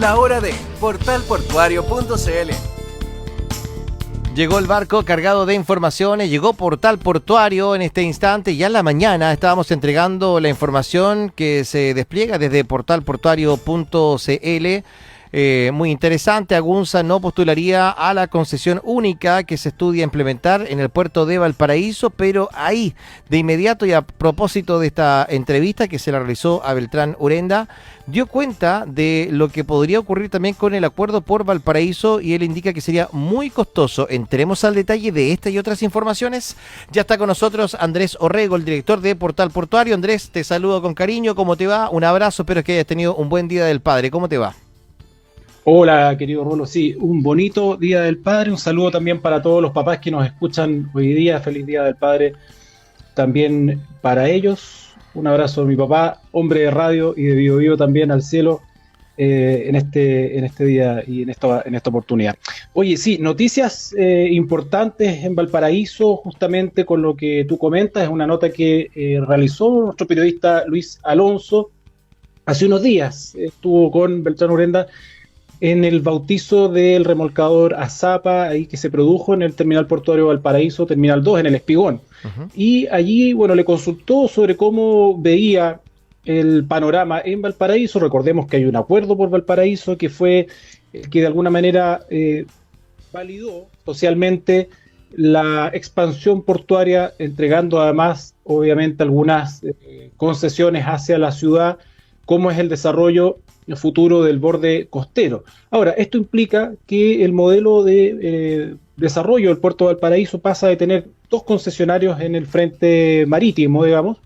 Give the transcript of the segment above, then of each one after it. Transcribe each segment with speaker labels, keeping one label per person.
Speaker 1: La hora de portalportuario.cl.
Speaker 2: Llegó el barco cargado de informaciones, llegó Portal Portuario en este instante. Ya en la mañana estábamos entregando la información que se despliega desde portalportuario.cl. Muy interesante, Agunza no postularía a la concesión única que se estudia implementar en el puerto de Valparaíso, pero ahí, de inmediato y a propósito de esta entrevista que se la realizó a Beltrán Urenda, dio cuenta de lo que podría ocurrir también con el acuerdo por Valparaíso y él indica que sería muy costoso. Entremos al detalle de esta y otras informaciones. Ya está con nosotros Andrés Orrego, el director de Portal Portuario. Andrés, te saludo con cariño, ¿cómo te va? Un abrazo, espero que hayas tenido un buen Día del Padre. ¿Cómo te va?
Speaker 3: Hola, querido Rolo. Sí, un bonito Día del Padre. Un saludo también para todos los papás que nos escuchan hoy día. Feliz Día del Padre también para ellos. Un abrazo a mi papá, hombre de radio y de Bio Bio también al cielo en este día y en esta oportunidad. Oye, sí, noticias importantes en Valparaíso, justamente con lo que tú comentas. Es una nota que realizó nuestro periodista Luis Alonso hace unos días. Estuvo con Beltrán Urenda en el bautizo del remolcador Azapa, ahí que se produjo en el terminal portuario Valparaíso, Terminal 2, en el Espigón. Y allí, bueno, le consultó sobre cómo veía el panorama en Valparaíso. Recordemos que hay un acuerdo por Valparaíso que fue que de alguna manera validó socialmente la expansión portuaria, entregando además, obviamente, algunas concesiones hacia la ciudad, como es el desarrollo futuro del borde costero. Ahora, esto implica que el modelo de desarrollo del puerto de Valparaíso pasa de tener 2 concesionarios en el frente marítimo, digamos,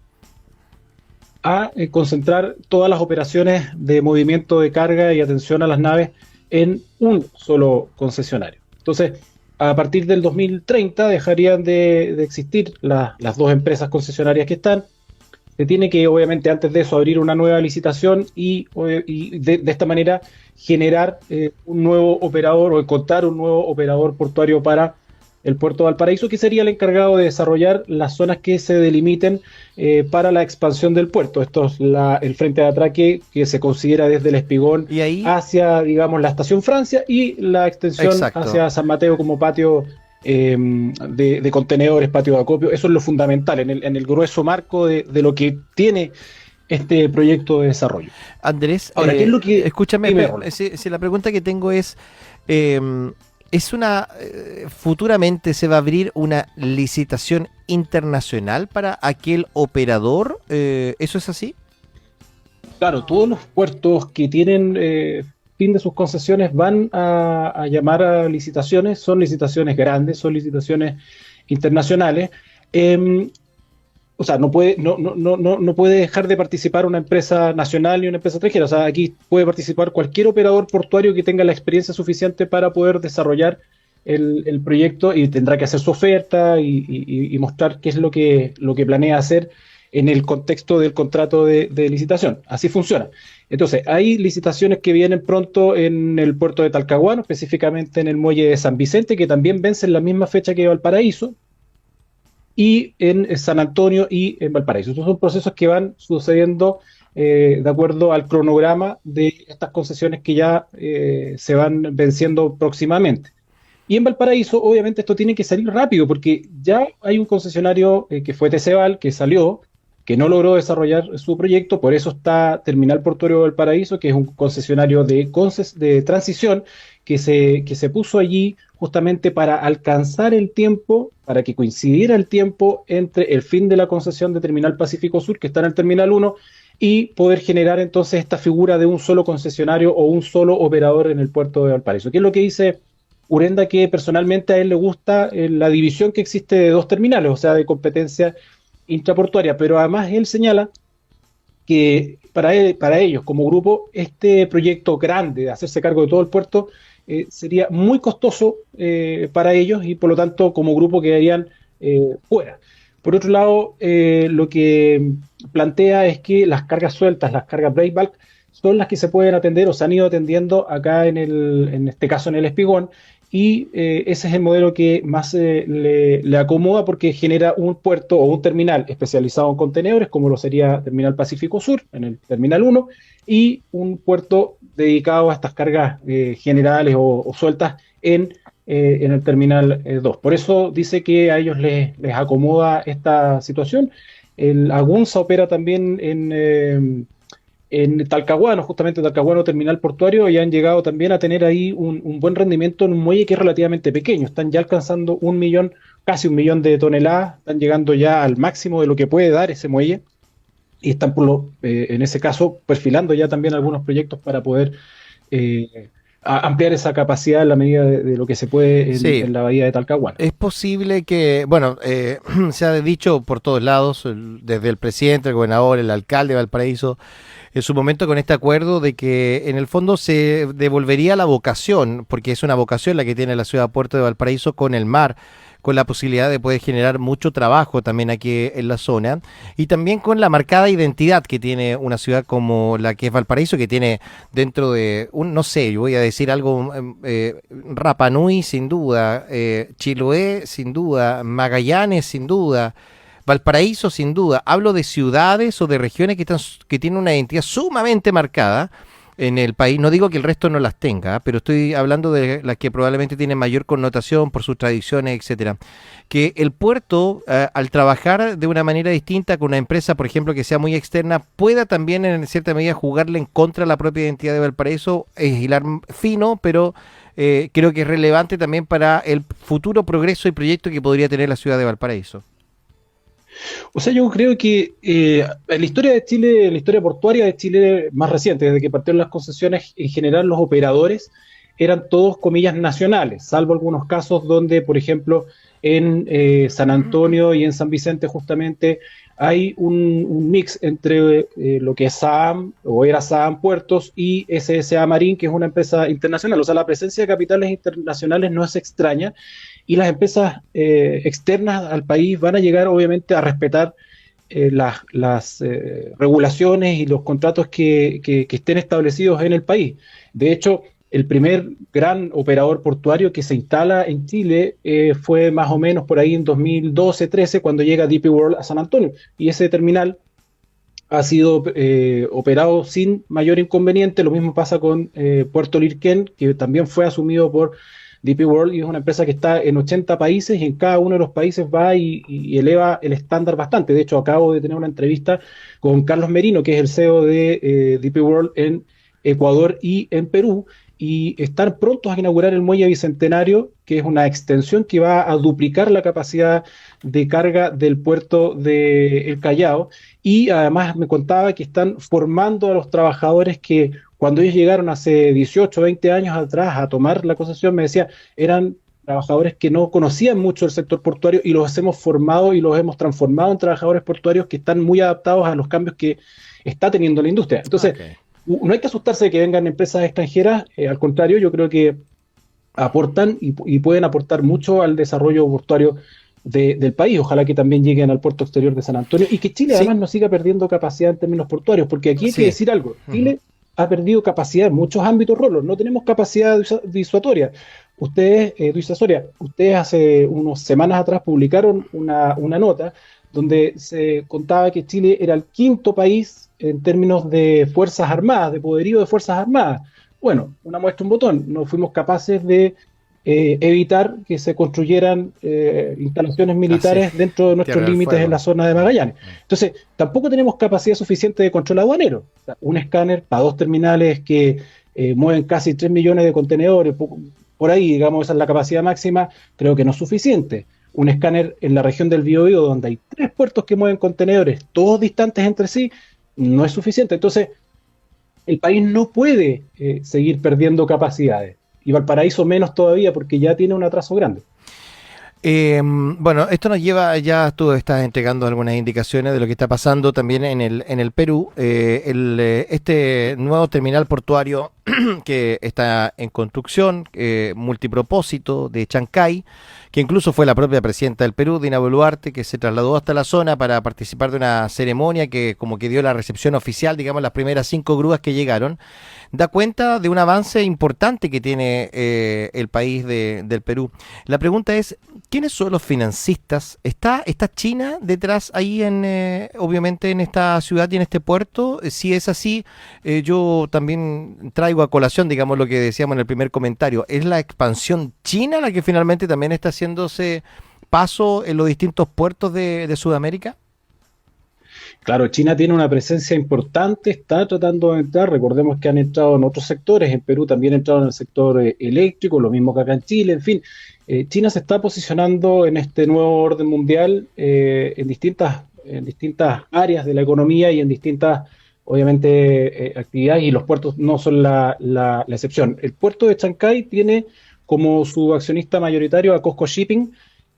Speaker 3: a concentrar todas las operaciones de movimiento de carga y atención a las naves en un solo concesionario. Entonces, a partir del 2030 dejarían de existir las 2 empresas concesionarias que están. Se tiene que, obviamente, antes de eso, abrir una nueva licitación y de esta manera generar un nuevo operador o encontrar un nuevo operador portuario para el puerto de Valparaíso, que sería el encargado de desarrollar las zonas que se delimiten para la expansión del puerto. Esto es el frente de atraque que se considera desde el Espigón
Speaker 2: ¿Y ahí?
Speaker 3: Hacia, digamos, la estación Francia y la extensión
Speaker 2: Exacto.
Speaker 3: hacia San Mateo como patio de contenedores, patio de acopio. Eso es lo fundamental en el grueso marco de lo que tiene este proyecto de desarrollo.
Speaker 2: Andrés,
Speaker 3: Ahora, ¿qué es lo que...?
Speaker 2: escúchame,
Speaker 3: Dime,
Speaker 2: si la pregunta que tengo es futuramente se va a abrir una licitación internacional para aquel operador, ¿eso es así?
Speaker 3: Claro, todos los puertos que tienen fin de sus concesiones van a llamar a licitaciones. Son licitaciones grandes, son licitaciones internacionales. O sea, no puede dejar de participar una empresa nacional ni una empresa extranjera. O sea, aquí puede participar cualquier operador portuario que tenga la experiencia suficiente para poder desarrollar el proyecto, y tendrá que hacer su oferta y mostrar qué es lo que planea hacer en el contexto del contrato de licitación. Así funciona. Entonces, hay licitaciones que vienen pronto en el puerto de Talcahuano, específicamente en el muelle de San Vicente, que también vencen la misma fecha que Valparaíso, y en San Antonio y en Valparaíso. Estos son procesos que van sucediendo de acuerdo al cronograma de estas concesiones que ya se van venciendo próximamente. Y en Valparaíso, obviamente, esto tiene que salir rápido, porque ya hay un concesionario que fue Teceval, que salió, que no logró desarrollar su proyecto. Por eso está Terminal Portuario de Valparaíso, que es un concesionario de transición que se puso allí justamente para alcanzar el tiempo, para que coincidiera el tiempo entre el fin de la concesión de Terminal Pacífico Sur, que está en el Terminal 1, y poder generar entonces esta figura de un solo concesionario o un solo operador en el puerto de Valparaíso. ¿Qué es lo que dice Urenda? Que personalmente a él le gusta la división que existe de 2 terminales, o sea, de competencia intraportuaria, pero además él señala que para ellos como grupo este proyecto grande de hacerse cargo de todo el puerto sería muy costoso para ellos, y por lo tanto como grupo quedarían fuera. Por otro lado, lo que plantea es que las cargas sueltas, las cargas break bulk, son las que se pueden atender o se han ido atendiendo acá en este caso en el Espigón, y ese es el modelo que más le acomoda, porque genera un puerto o un terminal especializado en contenedores, como lo sería Terminal Pacífico Sur, en el Terminal 1, y un puerto dedicados a estas cargas generales o sueltas en el Terminal 2. Por eso dice que a ellos les acomoda esta situación. El Agunza opera también en Talcahuano, justamente Talcahuano Terminal Portuario, y han llegado también a tener ahí un buen rendimiento en un muelle que es relativamente pequeño. Están ya alcanzando 1 millón, casi 1 millón de toneladas, están llegando ya al máximo de lo que puede dar ese muelle, y están en ese caso perfilando ya también algunos proyectos para poder ampliar esa capacidad en la medida de lo que se puede
Speaker 2: Sí.
Speaker 3: en la bahía de Talcahuano.
Speaker 2: Es posible que, bueno, se ha dicho por todos lados, desde el presidente, el gobernador, el alcalde de Valparaíso, en su momento con este acuerdo de que en el fondo se devolvería la vocación, porque es una vocación la que tiene la ciudad puerto de Valparaíso con el mar, con la posibilidad de poder generar mucho trabajo también aquí en la zona, y también con la marcada identidad que tiene una ciudad como la que es Valparaíso, que tiene dentro de no sé, yo voy a decir algo, Rapa Nui sin duda, Chiloé sin duda, Magallanes sin duda, Valparaíso sin duda. Hablo de ciudades o de regiones que tienen una identidad sumamente marcada en el país. No digo que el resto no las tenga, pero estoy hablando de las que probablemente tienen mayor connotación por sus tradiciones, etcétera. Que el puerto, al trabajar de una manera distinta con una empresa, por ejemplo, que sea muy externa, pueda también en cierta medida jugarle en contra a la propia identidad de Valparaíso, es hilar fino, pero creo que es relevante también para el futuro progreso y proyecto que podría tener la ciudad de Valparaíso.
Speaker 3: O sea, yo creo que en la historia de Chile, en la historia portuaria de Chile más reciente, desde que partieron las concesiones, en general los operadores eran todos comillas nacionales, salvo algunos casos donde, por ejemplo, en San Antonio y en San Vicente justamente hay un mix entre lo que es SAAM o era SAAM Puertos y SSA Marín, que es una empresa internacional. O sea, la presencia de capitales internacionales no es extraña, y las empresas externas al país van a llegar obviamente a respetar las regulaciones y los contratos que estén establecidos en el país. De hecho, el primer gran operador portuario que se instala en Chile fue más o menos por ahí en 2012-13, cuando llega DP World a San Antonio, y ese terminal ha sido operado sin mayor inconveniente. Lo mismo pasa con Puerto Lirquén, que también fue asumido por DP World, y es una empresa que está en 80 países, y en cada uno de los países va y eleva el estándar bastante. De hecho, acabo de tener una entrevista con Carlos Merino, que es el CEO de DP World en Ecuador y en Perú, y están prontos a inaugurar el muelle Bicentenario, que es una extensión que va a duplicar la capacidad de carga del puerto de El Callao, y además me contaba que están formando a los trabajadores que cuando ellos llegaron hace 18 o 20 años atrás a tomar la concesión, me decía, eran trabajadores que no conocían mucho el sector portuario, y los hemos formado y los hemos transformado en trabajadores portuarios que están muy adaptados a los cambios que está teniendo la industria. Entonces, no hay que asustarse de que vengan empresas extranjeras, al contrario, yo creo que aportan y pueden aportar mucho al desarrollo portuario del país. Ojalá que también lleguen al puerto exterior de San Antonio, y que Chile además no siga perdiendo capacidad en términos portuarios, porque aquí hay que decir algo. Chile ha perdido capacidad en muchos ámbitos, Rolo. No tenemos capacidad disuasoria. Ustedes hace unas semanas atrás publicaron una nota donde se contaba que Chile era el quinto país en términos de Fuerzas Armadas, de poderío de Fuerzas Armadas. Bueno, una muestra, un botón. No fuimos capaces de evitar que se construyeran instalaciones militares dentro de nuestros límites en la zona de Magallanes. Entonces, tampoco tenemos capacidad suficiente de control aduanero. O sea, un escáner para 2 terminales que mueven casi 3 millones de contenedores, por ahí, digamos, esa es la capacidad máxima, creo que no es suficiente. Un escáner en la región del Biobío, donde hay 3 puertos que mueven contenedores, todos distantes entre sí, no es suficiente. Entonces, el país no puede seguir perdiendo capacidades. Y Valparaíso menos todavía, porque ya tiene un atraso grande.
Speaker 2: Bueno, esto nos lleva, ya tú estás entregando algunas indicaciones de lo que está pasando también en el Perú. Este nuevo terminal portuario que está en construcción, multipropósito de Chancay, que incluso fue la propia presidenta del Perú, Dina Boluarte, que se trasladó hasta la zona para participar de una ceremonia que como que dio la recepción oficial, digamos, las primeras 5 grúas que llegaron. da cuenta de un avance importante que tiene el país del Perú. La pregunta es, ¿quiénes son los financistas? ¿Está China detrás ahí obviamente en esta ciudad y en este puerto? Si es así, yo también traigo a colación, digamos, lo que decíamos en el primer comentario. ¿Es la expansión china la que finalmente también está haciéndose paso en los distintos puertos de Sudamérica?
Speaker 3: Claro, China tiene una presencia importante, está tratando de entrar, recordemos que han entrado en otros sectores, en Perú también han entrado en el sector eléctrico, lo mismo que acá en Chile, en fin, China se está posicionando en este nuevo orden mundial en distintas áreas de la economía y en distintas, obviamente, actividades, y los puertos no son la excepción. El puerto de Chancay tiene como su accionista mayoritario a COSCO Shipping,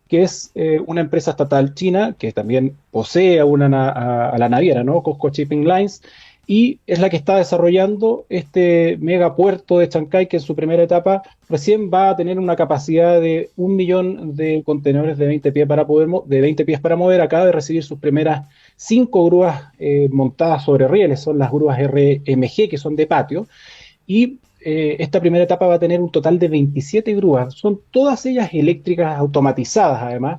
Speaker 3: que es una empresa estatal china que también posee a la naviera, ¿no? COSCO Shipping Lines, y es la que está desarrollando este megapuerto de Chancay, que en su primera etapa recién va a tener una capacidad de 1 millón de contenedores de 20 pies de 20 pies para mover. Acaba de recibir sus primeras 5 grúas montadas sobre rieles, son las grúas RMG, que son de patio, y esta primera etapa va a tener un total de 27 grúas, son todas ellas eléctricas automatizadas además,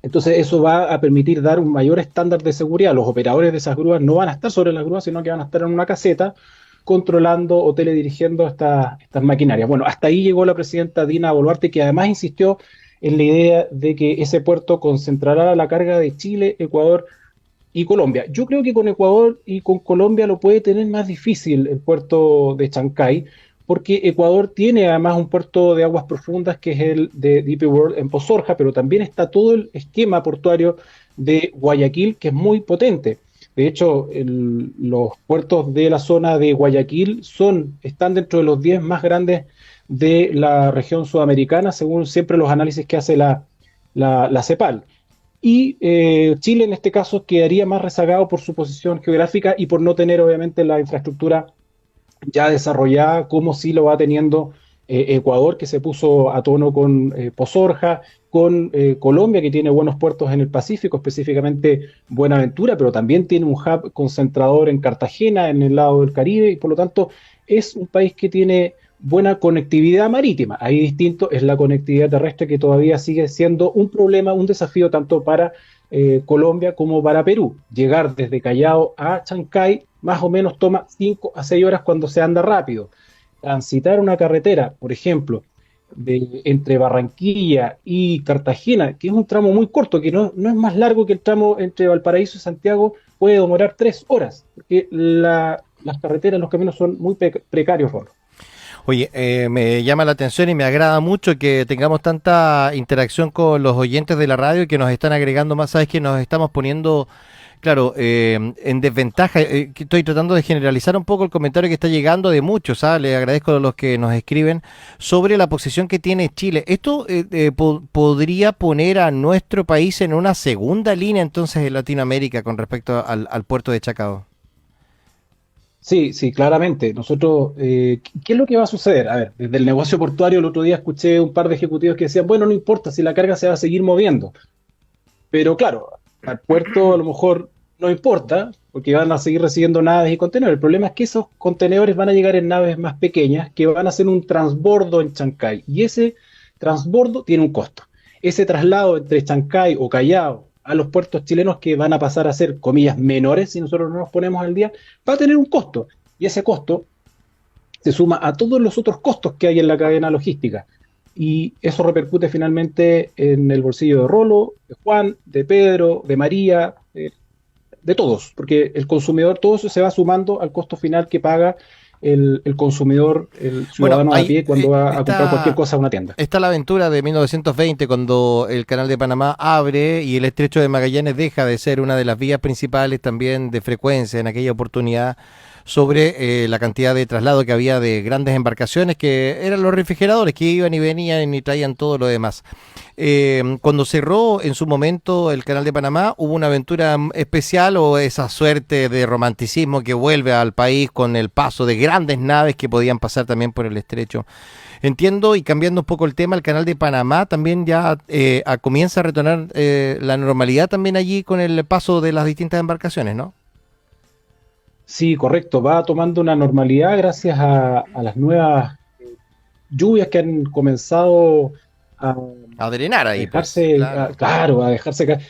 Speaker 3: entonces eso va a permitir dar un mayor estándar de seguridad. Los operadores de esas grúas no van a estar sobre las grúas, sino que van a estar en una caseta controlando o teledirigiendo estas maquinarias. Bueno, hasta ahí llegó la presidenta Dina Boluarte, que además insistió en la idea de que ese puerto concentrará la carga de Chile, Ecuador y Colombia. Yo creo que con Ecuador y con Colombia lo puede tener más difícil el puerto de Chancay, porque Ecuador tiene además un puerto de aguas profundas que es el de DP World en Pozorja, pero también está todo el esquema portuario de Guayaquil, que es muy potente. De hecho, los puertos de la zona de Guayaquil están dentro de los 10 más grandes de la región sudamericana, según siempre los análisis que hace la CEPAL. Y Chile en este caso quedaría más rezagado por su posición geográfica y por no tener obviamente la infraestructura ya desarrollada como sí lo va teniendo Ecuador, que se puso a tono con Pozorja, con Colombia, que tiene buenos puertos en el Pacífico, específicamente Buenaventura, pero también tiene un hub concentrador en Cartagena, en el lado del Caribe, y por lo tanto es un país que tiene buena conectividad marítima. Ahí distinto es la conectividad terrestre, que todavía sigue siendo un problema, un desafío tanto para Colombia como para Perú. Llegar desde Callao a Chancay más o menos toma 5 a 6 horas cuando se anda rápido. Transitar una carretera, por ejemplo, entre Barranquilla y Cartagena, que es un tramo muy corto, que no es más largo que el tramo entre Valparaíso y Santiago, puede demorar 3 horas, porque las carreteras, los caminos son muy precarios, Ron.
Speaker 2: Oye, me llama la atención y me agrada mucho que tengamos tanta interacción con los oyentes de la radio y que nos están agregando más. Sabes que nos estamos poniendo, claro, en desventaja. Que estoy tratando de generalizar un poco el comentario que está llegando de muchos. ¿Sabes? Les agradezco a los que nos escriben sobre la posición que tiene Chile. Esto podría poner a nuestro país en una segunda línea entonces en Latinoamérica con respecto al puerto de Chacao.
Speaker 3: Sí, sí, claramente. Nosotros, ¿qué es lo que va a suceder? A ver, desde el negocio portuario el otro día escuché un par de ejecutivos que decían, bueno, no importa si la carga se va a seguir moviendo. Pero claro, al puerto a lo mejor no importa, porque van a seguir recibiendo naves y contenedores. El problema es que esos contenedores van a llegar en naves más pequeñas que van a hacer un transbordo en Chancay. Y ese transbordo tiene un costo. Ese traslado entre Chancay o Callao a los puertos chilenos, que van a pasar a ser, comillas, menores si nosotros no nos ponemos al día, va a tener un costo. Y ese costo se suma a todos los otros costos que hay en la cadena logística. Y eso repercute finalmente en el bolsillo de Rolo, de Juan, de Pedro, de María, de todos, porque el consumidor, todo eso se va sumando al costo final que paga el consumidor, el ciudadano de a pie cuando va a comprar cualquier cosa a una tienda.
Speaker 2: Está la aventura de 1920, cuando el Canal de Panamá abre y el Estrecho de Magallanes deja de ser una de las vías principales también de frecuencia en aquella oportunidad, sobre la cantidad de traslado que había de grandes embarcaciones que eran los refrigeradores que iban y venían y traían todo lo demás. Cuando cerró en su momento el Canal de Panamá, hubo una aventura especial, o esa suerte de romanticismo que vuelve al país con el paso de grandes naves que podían pasar también por el estrecho. Entiendo, y cambiando un poco el tema, el Canal de Panamá también ya comienza a retornar la normalidad también allí con el paso de las distintas embarcaciones, ¿no?
Speaker 3: Sí, correcto, va tomando una normalidad gracias a las nuevas lluvias que han comenzado a
Speaker 2: A drenar ahí, pues,
Speaker 3: dejarse,
Speaker 2: claro.
Speaker 3: claro, a dejarse caer.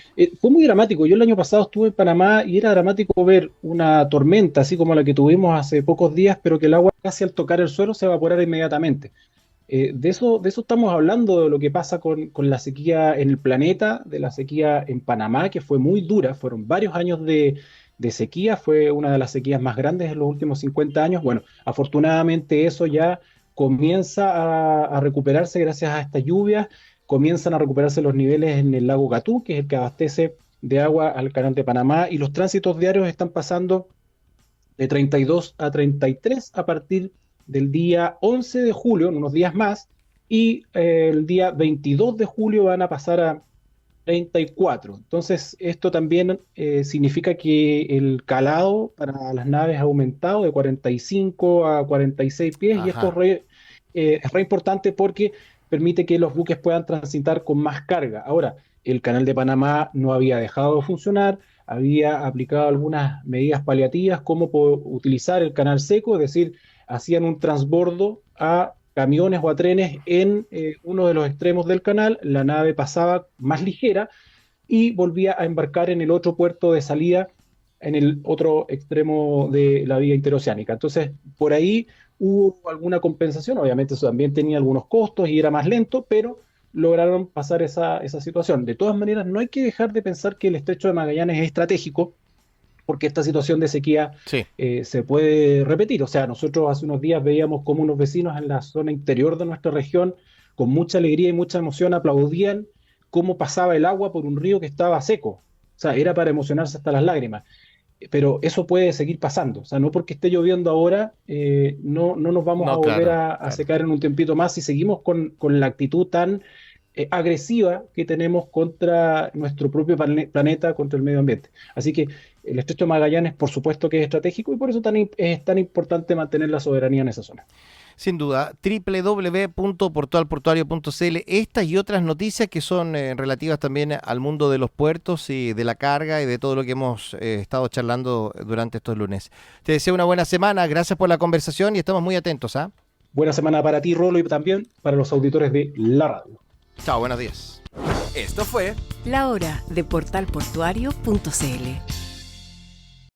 Speaker 3: Fue muy dramático. Yo el año pasado estuve en Panamá y era dramático ver una tormenta, así como la que tuvimos hace pocos días, pero que el agua casi al tocar el suelo se evaporara inmediatamente. De eso estamos hablando, de lo que pasa con la sequía en el planeta, de la sequía en Panamá, que fue muy dura, fueron varios años de sequía, fue una de las sequías más grandes en los últimos 50 años. Bueno, afortunadamente eso ya comienza a recuperarse gracias a estas lluvias, comienzan a recuperarse los niveles en el lago Gatú, que es el que abastece de agua al canal de Panamá, y los tránsitos diarios están pasando de 32 a 33 a partir del día 11 de julio, en unos días más, y el día 22 de julio van a pasar a 34. Entonces, esto también significa que el calado para las naves ha aumentado de 45 a 46 pies, y esto
Speaker 2: Ajá.
Speaker 3: es re importante porque permite que los buques puedan transitar con más carga. Ahora, el canal de Panamá no había dejado de funcionar, había aplicado algunas medidas paliativas como utilizar el canal seco, es decir, hacían un transbordo a camiones o a trenes en uno de los extremos del canal, la nave pasaba más ligera y volvía a embarcar en el otro puerto de salida en el otro extremo de la vía interoceánica. Entonces, por ahí hubo alguna compensación, obviamente eso también tenía algunos costos y era más lento, pero lograron pasar esa situación. De todas maneras, no hay que dejar de pensar que el estrecho de Magallanes es estratégico, porque esta situación de sequía
Speaker 2: Sí.
Speaker 3: se puede repetir. O sea, nosotros hace unos días veíamos cómo unos vecinos en la zona interior de nuestra región, con mucha alegría y mucha emoción, aplaudían cómo pasaba el agua por un río que estaba seco. O sea, era para emocionarse hasta las lágrimas. Pero eso puede seguir pasando. O sea, no porque esté lloviendo ahora, no nos vamos a
Speaker 2: No,
Speaker 3: volver
Speaker 2: claro,
Speaker 3: a
Speaker 2: claro.
Speaker 3: secar en un tiempito más si seguimos con la actitud tan agresiva que tenemos contra nuestro propio planeta, contra el medio ambiente. Así que el Estrecho de Magallanes, por supuesto que es estratégico, y por eso es tan importante mantener la soberanía en esa zona.
Speaker 2: Sin duda, www.portalportuario.cl. Estas y otras noticias que son relativas también al mundo de los puertos y de la carga y de todo lo que hemos estado charlando durante estos lunes. Te deseo una buena semana, gracias por la conversación y estamos muy atentos, ¿ah?
Speaker 3: Buena semana para ti, Rolo, y también para los auditores de la radio.
Speaker 2: Chao, buenos días.
Speaker 1: Esto fue
Speaker 4: La hora de portalportuario.cl.